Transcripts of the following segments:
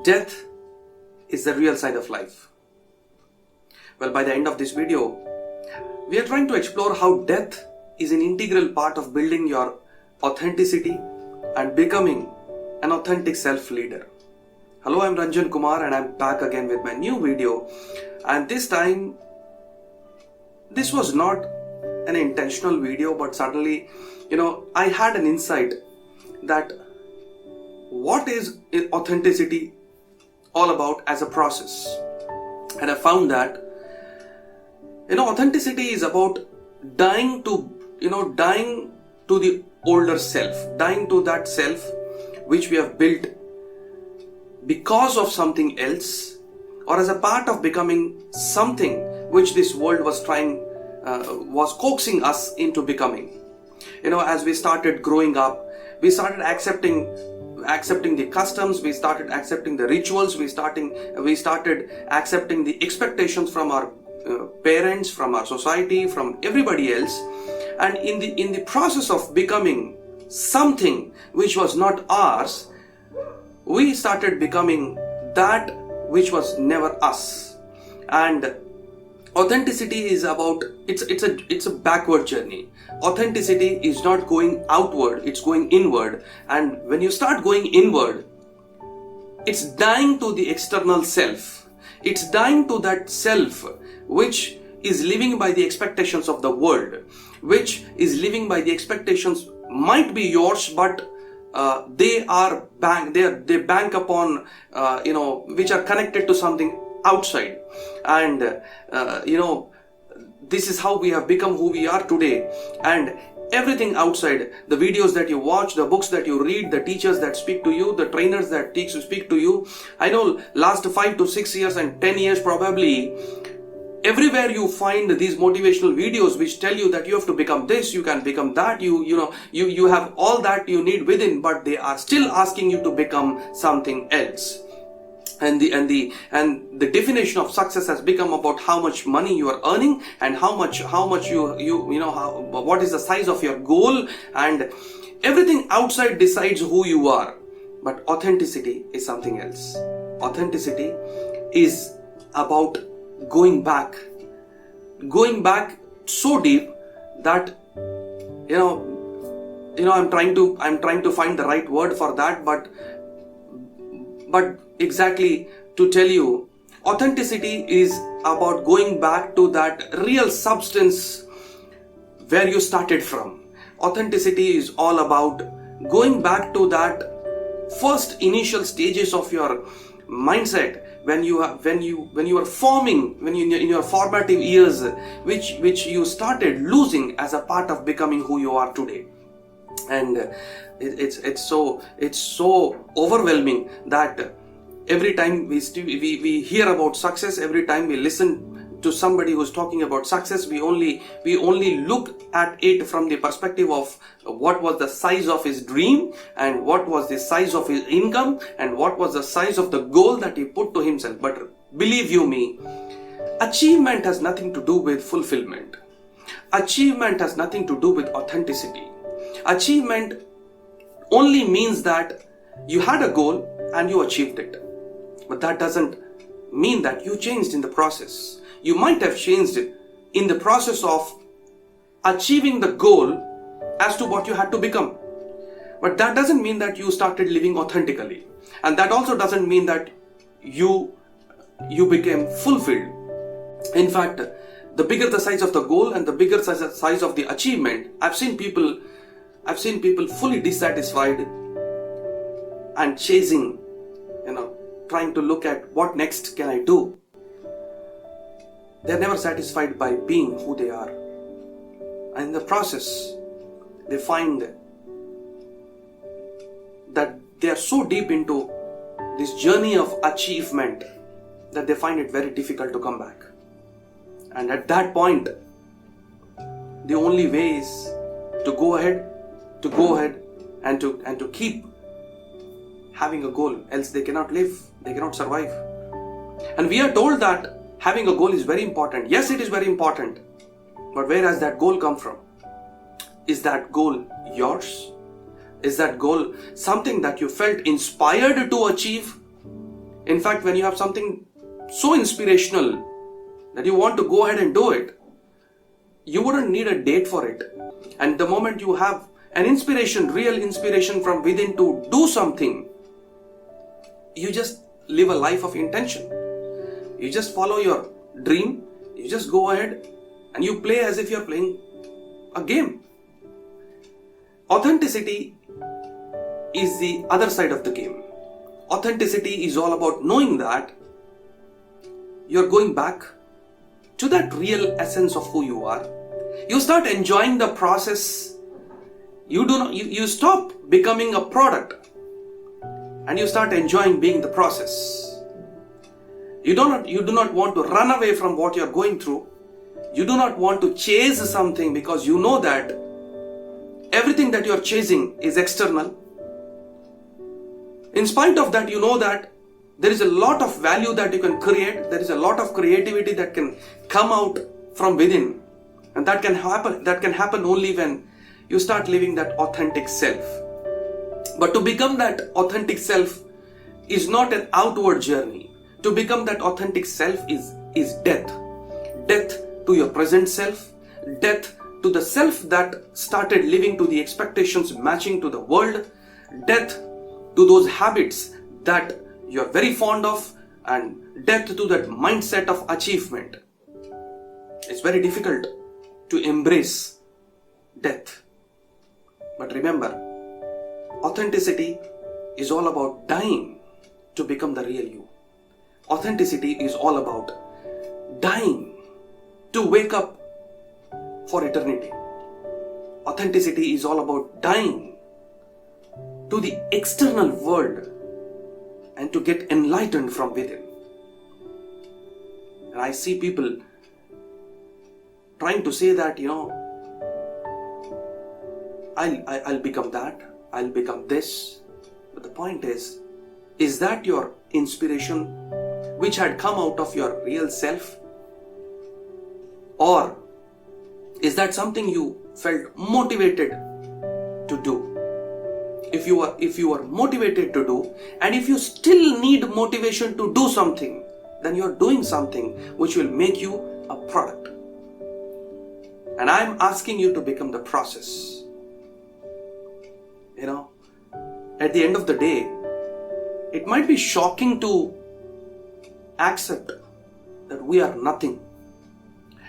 Death is the real side of life. Well, by the end of this video, we are trying to explore how death is an integral part of building your authenticity and becoming an authentic self-leader. Hello, I'm Ranjan Kumar and I'm back again with my new video. And this time, this was not an intentional video, but suddenly, I had an insight that what is authenticity all about as a process. And I found that, authenticity is about dying to the older self, dying to that self which we have built because of something else, or as a part of becoming something which this world was coaxing us into becoming. As we started growing up, we started accepting the customs, we started accepting the rituals, we started accepting the expectations from our parents, from our society, from everybody else. And in the process of becoming something which was not ours, we started becoming that which was never us. And authenticity is about, it's a backward journey. Authenticity is not going outward, it's going inward. And when you start going inward, it's dying to the external self. It's dying to that self which is living by the expectations of the world, which is living by the expectations might be yours, but they bank upon which are connected to something outside. And this is how we have become who we are today. And everything outside, the videos that you watch, the books that you read, the teachers that speak to you, the trainers that speak to you, I know last 5 to 6 years and 10 years probably, everywhere you find these motivational videos which tell you that you have to become this, you can become that, you have all that you need within, but they are still asking you to become something else. And the definition of success has become about how much money you are earning and how much what is the size of your goal, and everything outside decides who you are. But authenticity is something else. Authenticity is about going back so deep that I'm trying to find the right word for that, but exactly to tell you, authenticity is about going back to that real substance where you started from. Authenticity is all about going back to that first initial stages of your mindset when you are forming, in your formative years, which you started losing as a part of becoming who you are today. And it's so overwhelming that every time we hear about success, every time we listen to somebody who's talking about success, we only look at it from the perspective of what was the size of his dream, and what was the size of his income, and what was the size of the goal that he put to himself. But believe you me, achievement has nothing to do with fulfillment. Achievement has nothing to do with authenticity. Achievement only means that you had a goal and you achieved it. But that doesn't mean that you changed in the process. You might have changed in the process of achieving the goal as to what you had to become. But that doesn't mean that you started living authentically. And that also doesn't mean that you became fulfilled. In fact, the bigger the size of the goal and the bigger size of the achievement, I've seen people fully dissatisfied and chasing, trying to look at what next can I do. They're never satisfied by being who they are. And in the process, they find that they are so deep into this journey of achievement that they find it very difficult to come back. And at that point, the only way is to go ahead and to keep having a goal, else they cannot live, they cannot survive. And we are told that having a goal is very important. Yes, it is very important. But where has that goal come from? Is that goal yours? Is that goal something that you felt inspired to achieve? In fact, when you have something so inspirational that you want to go ahead and do it, you wouldn't need a date for it. And the moment you have an inspiration, real inspiration from within to do something, you just live a life of intention. You just follow your dream, you just go ahead and you play as if you're playing a game. Authenticity is the other side of the game. Authenticity is all about knowing that you're going back to that real essence of who you are. You start enjoying the process. You stop becoming a product and you start enjoying being the process. You do not want to run away from what you're going through. You do not want to chase something because you know that everything that you're chasing is external. In spite of that, you know that there is a lot of value that you can create. There is a lot of creativity that can come out from within. And that can happen only when you start living that authentic self. But to become that authentic self is not an outward journey. To become that authentic self is death. Death to your present self. Death to the self that started living to the expectations matching to the world. Death to those habits that you're very fond of, and death to that mindset of achievement. It's very difficult to embrace death. But remember, authenticity is all about dying to become the real you. Authenticity is all about dying to wake up for eternity. Authenticity is all about dying to the external world and to get enlightened from within. And I see people trying to say that, I'll become that, I'll become this. But the point is that your inspiration which had come out of your real self? Or is that something you felt motivated to do? If you are motivated to do, and if you still need motivation to do something, then you're doing something which will make you a product. And I'm asking you to become the process. At the end of the day, it might be shocking to accept that we are nothing.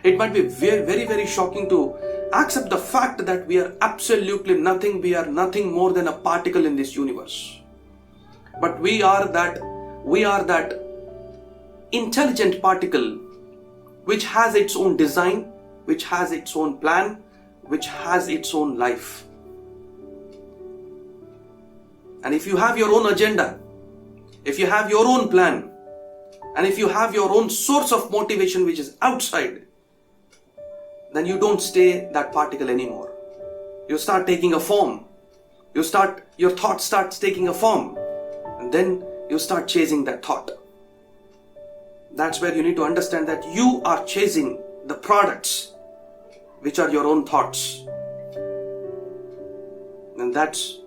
It might be very, very, very shocking to accept the fact that we are absolutely nothing. We are nothing more than a particle in this universe. But we are that intelligent particle which has its own design, which has its own plan, which has its own life. And if you have your own agenda, if you have your own plan, and if you have your own source of motivation which is outside, then you don't stay that particle anymore. You start taking a form. Your thought starts taking a form. And then you start chasing that thought. That's where you need to understand that you are chasing the products which are your own thoughts. And that's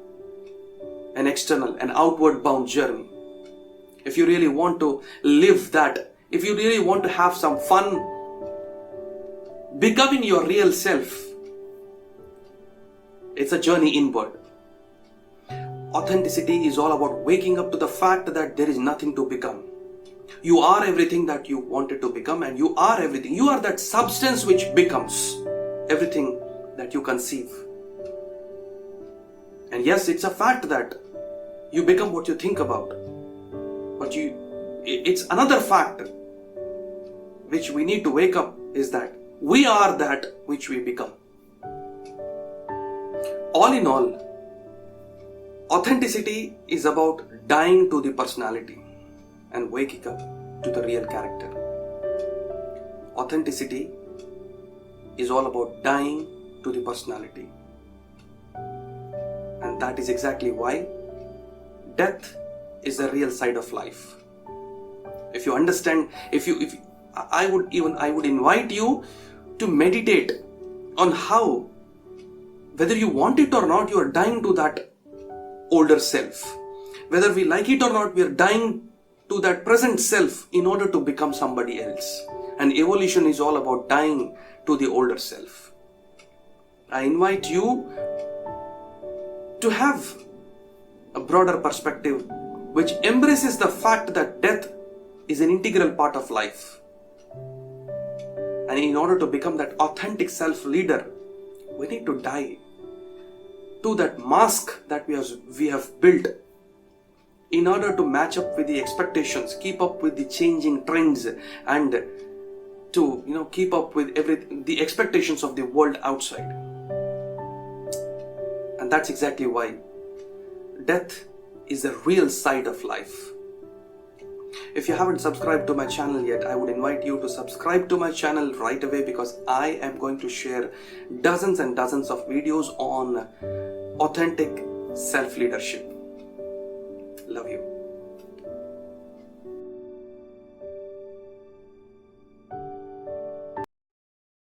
an external, an outward bound journey. If you really want to live that, if you really want to have some fun becoming your real self, it's a journey inward. Authenticity is all about waking up to the fact that there is nothing to become. You are everything that you wanted to become, and you are everything. You are that substance which becomes everything that you conceive. And yes, it's a fact that you become what you think about. But it's another fact which we need to wake up, is that we are that which we become. All in all, authenticity is about dying to the personality and waking up to the real character. Authenticity is all about dying to the personality. And that is exactly why death is the real side of life. If you understand, I would invite you to meditate on how, whether you want it or not, you are dying to that older self. Whether we like it or not, we are dying to that present self in order to become somebody else. And evolution is all about dying to the older self. I invite you to have a broader perspective which embraces the fact that death is an integral part of life. And in order to become that authentic self-leader, we need to die to that mask that we have built in order to match up with the expectations, keep up with the changing trends, and to keep up with the expectations of the world outside. And that's exactly why death is the real side of life. If you haven't subscribed to my channel yet, I would invite you to subscribe to my channel right away, because I am going to share dozens and dozens of videos on authentic self-leadership.